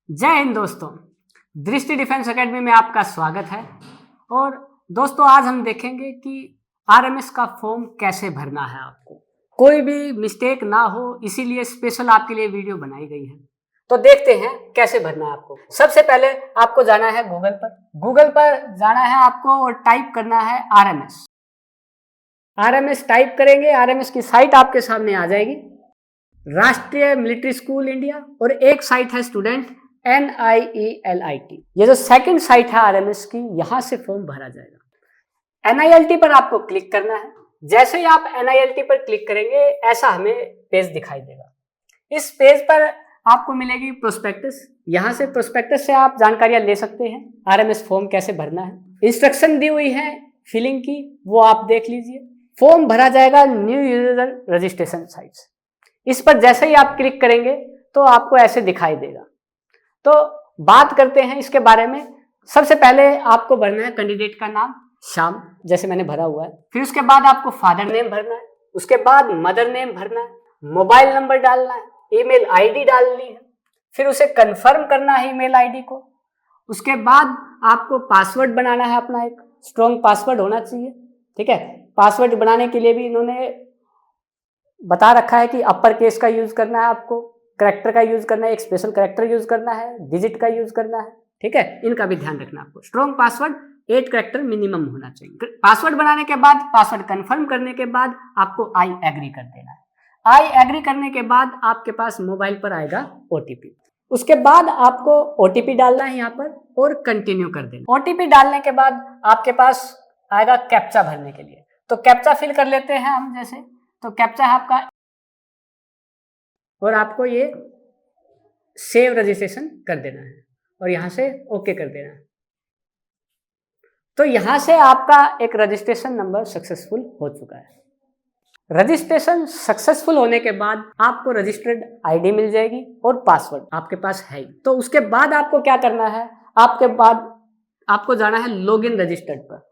जय हिंद दोस्तों। दृष्टि डिफेंस एकेडमी में आपका स्वागत है। और दोस्तों, आज हम देखेंगे कि आरएमएस का फॉर्म कैसे भरना है। आपको कोई भी मिस्टेक ना हो, इसीलिए स्पेशल आपके लिए वीडियो बनाई गई है। तो देखते हैं कैसे भरना है आपको। सबसे पहले आपको जाना है गूगल पर जाना है आपको और टाइप करना है आरएमएस टाइप करेंगे। आरएमएस की साइट आपके सामने आ जाएगी, राष्ट्रीय मिलिट्री स्कूल इंडिया। और एक साइट है स्टूडेंट NIELIT। ये जो सेकंड साइट है आरएमएस की, यहां से फॉर्म भरा जाएगा। NILT पर आपको क्लिक करना है। जैसे ही आप NILT पर क्लिक करेंगे, ऐसा हमें पेज दिखाई देगा। इस पेज पर आपको मिलेगी प्रोस्पेक्टस। यहां से प्रोस्पेक्टस से आप जानकारियां ले सकते हैं आरएमएस फॉर्म कैसे भरना है। इंस्ट्रक्शन दी हुई है फिलिंग की, वो आप देख लीजिए। फॉर्म भरा जाएगा न्यू यूजर रजिस्ट्रेशन साइट्स। इस पर जैसे ही आप क्लिक करेंगे तो आपको ऐसे दिखाई देगा। तो बात करते हैं इसके बारे में। सबसे पहले आपको भरना है कैंडिडेट का नाम, श्याम, जैसे मैंने भरा हुआ है। फिर उसके बाद आपको फादर नेम भरना है, उसके बाद मदर नेम भरना है, मोबाइल नंबर डालना है, ईमेल आईडी डालनी है, फिर उसे कंफर्म करना है ईमेल आईडी को। उसके बाद आपको पासवर्ड बनाना है अपना, एक स्ट्रॉन्ग पासवर्ड होना चाहिए। ठीक है, पासवर्ड बनाने के लिए भी इन्होंने बता रखा है कि अपर केस का यूज करना है, आपको करैक्टर का यूज करना है, एक स्पेशल करैक्टर यूज करना है, डिजिट का यूज करना है। ठीक है, इनका भी ध्यान रखना आपको। स्ट्रॉन्ग पासवर्ड 8 करैक्टर मिनिमम होना चाहिए। पासवर्ड बनाने के बाद, पासवर्ड कंफर्म करने के बाद आपको आई एग्री कर देना है। आई एग्री करने के बाद आपके पास मोबाइल पर आएगा OTP। उसके बाद आपको OTP डालना है यहाँ पर और कंटिन्यू कर देना। OTP डालने के बाद आपके पास आएगा कैप्चा भरने के लिए। तो कैप्चा फिल कर लेते हैं हम। जैसे तो कैप्चा है आपका, और आपको ये सेव रजिस्ट्रेशन कर देना है और यहां से ओके कर देना है। तो यहां से आपका एक रजिस्ट्रेशन नंबर सक्सेसफुल हो चुका है। रजिस्ट्रेशन सक्सेसफुल होने के बाद आपको रजिस्टर्ड आईडी मिल जाएगी और पासवर्ड आपके पास है। तो उसके बाद आपको क्या करना है, आपके बाद आपको जाना है लॉगिन रजिस्टर्ड पर।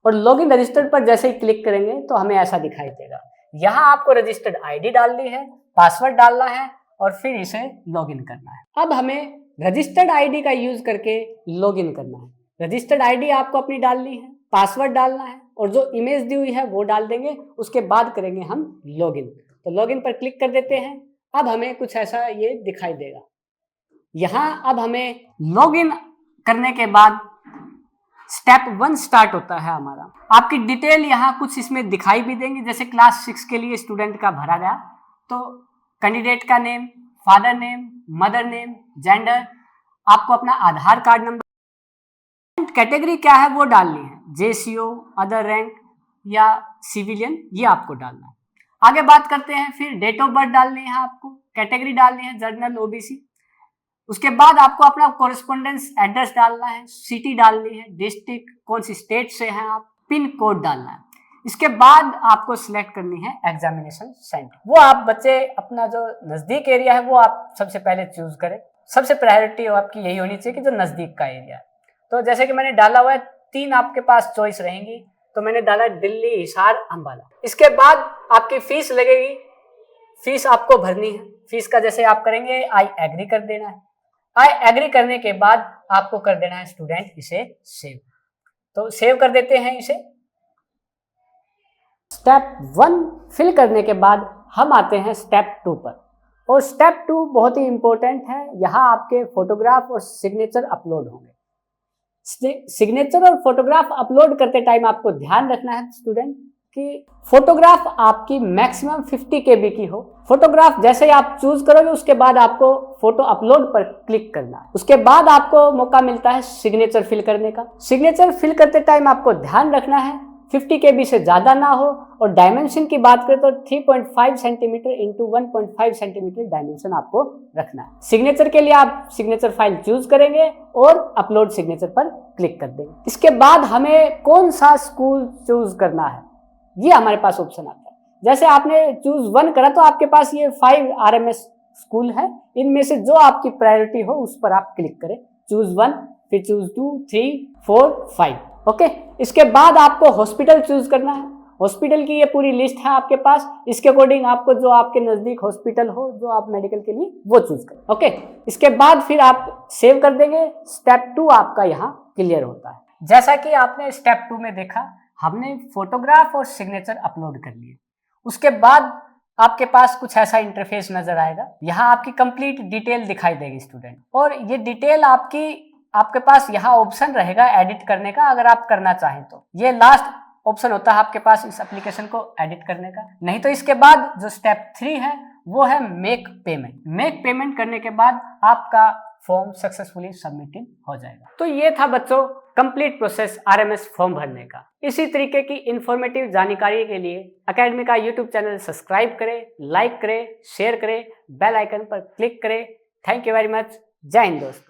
और लॉगिन रजिस्टर्ड पर जैसे ही क्लिक करेंगे तो हमें ऐसा दिखाई देगा। यहाँ आपको रजिस्टर्ड आईडी डालनी है, पासवर्ड डालना है और फिर इसे लॉगिन करना है। अब हमें रजिस्टर्ड आईडी का यूज करके लॉगिन करना है। रजिस्टर्ड आईडी आपको अपनी डालनी है, पासवर्ड डालना है और जो इमेज दी हुई है वो डाल देंगे। उसके बाद करेंगे हम लॉगिन। तो लॉगिन पर क्लिक कर देते हैं। अब हमें कुछ ऐसा ये दिखाई देगा। यहाँ अब हमें लॉगिन करने के बाद स्टेप 1 स्टार्ट होता है हमारा। आपकी डिटेल यहाँ कुछ इसमें दिखाई भी देंगी। जैसे क्लास 6 के लिए स्टूडेंट का भरा गया, तो कैंडिडेट का name, father name, mother name, gender, आपको अपना आधार कार्ड नंबर, कैटेगरी क्या है वो डालनी है, JCO, अदर रैंक या सिविलियन, ये आपको डालना है। आगे बात करते हैं। फिर डेट ऑफ बर्थ डालनी है आपको, कैटेगरी डालनी है जनरल OBC। उसके बाद आपको अपना कोरेस्पोंडेंस एड्रेस डालना है, सिटी डालनी है, डिस्ट्रिक्ट, कौन सी स्टेट से हैं आप, पिन कोड डालना है। इसके बाद आपको सिलेक्ट करनी है एग्जामिनेशन सेंटर। वो आप बच्चे अपना जो नजदीक एरिया है वो आप सबसे पहले चूज करें। सबसे प्रायोरिटी आपकी यही होनी चाहिए कि जो नजदीक का एरिया है। तो जैसे कि मैंने डाला हुआ है, 3 आपके पास चॉइस रहेंगी। तो मैंने डाला दिल्ली, हिसार, अंबाला। इसके बाद आपकी फीस लगेगी, फीस आपको भरनी है। फीस का जैसे आप करेंगे आई एग्री कर देना है। आई एग्री करने के बाद आपको कर देना है स्टूडेंट इसे सेव। तो सेव कर देते हैं इसे। स्टेप 1 फिल करने के बाद हम आते हैं स्टेप 2 पर। और स्टेप 2 बहुत ही इंपॉर्टेंट है। यहाँ आपके फोटोग्राफ और सिग्नेचर अपलोड होंगे। सिग्नेचर और फोटोग्राफ अपलोड करते टाइम आपको ध्यान रखना है स्टूडेंट कि फोटोग्राफ आपकी मैक्सिमम 50 KB की हो। फोटोग्राफ जैसे ही आप चूज करोगे उसके बाद आपको फोटो अपलोड पर क्लिक करना है। उसके बाद आपको मौका मिलता है सिग्नेचर फिल करने का। सिग्नेचर फिल करते टाइम आपको ध्यान रखना है 50 KB से ज्यादा ना हो। और डायमेंशन की बात करें तो 3.5 सेंटीमीटर इंटू 1.5 सेंटीमीटर डायमेंशन आपको रखना है। सिग्नेचर के लिए आप सिग्नेचर फाइल चूज करेंगे और अपलोड सिग्नेचर पर क्लिक कर देंगे। इसके बाद हमें कौन सा स्कूल चूज करना है, ये हमारे पास ऑप्शन आता है। जैसे आपने चूज 1 करा तो आपके पास ये 5 RMS स्कूल है। इनमें से जो आपकी प्रायोरिटी हो उस पर आप क्लिक करें। चूज 1, फिर चूज 2, 3, 4, 5। ओके। इसके बाद आपको हॉस्पिटल चूज करना है। हॉस्पिटल की ये पूरी लिस्ट है आपके पास, इसके अकॉर्डिंग आपको जो आपके नजदीक हॉस्पिटल हो जो आप मेडिकल के लिए वो चूज करें। ओके, इसके बाद फिर आप सेव कर देंगे। स्टेप 2 आपका यहाँ क्लियर होता है। जैसा कि आपने स्टेप 2 में देखा, हमने फोटोग्राफ और सिग्नेचर अपलोड कर लिए। उसके बाद आपके पास कुछ ऐसा इंटरफेस नजर आएगा। यहाँ आपकी कंप्लीट डिटेल दिखाई देगी स्टूडेंट, और ये डिटेल आपके पास यहाँ ऑप्शन रहेगा एडिट करने का, अगर आप करना चाहें तो। ये लास्ट ऑप्शन होता है आपके पास इस एप्लीकेशन को एडिट करने का। नहीं तो इसके बाद जो स्टेप 3 है वो है मेक पेमेंट। मेक पेमेंट करने के बाद आपका फॉर्म सक्सेसफुली सबमिटेड हो जाएगा। तो ये था बच्चों कंप्लीट प्रोसेस आरएमएस फॉर्म भरने का। इसी तरीके की इंफॉर्मेटिव जानकारी के लिए एकेडमी का यूट्यूब चैनल सब्सक्राइब करें, लाइक करें, शेयर करें, बेल आइकन पर क्लिक करें। Thank you very much. जय हिंद दोस्तों।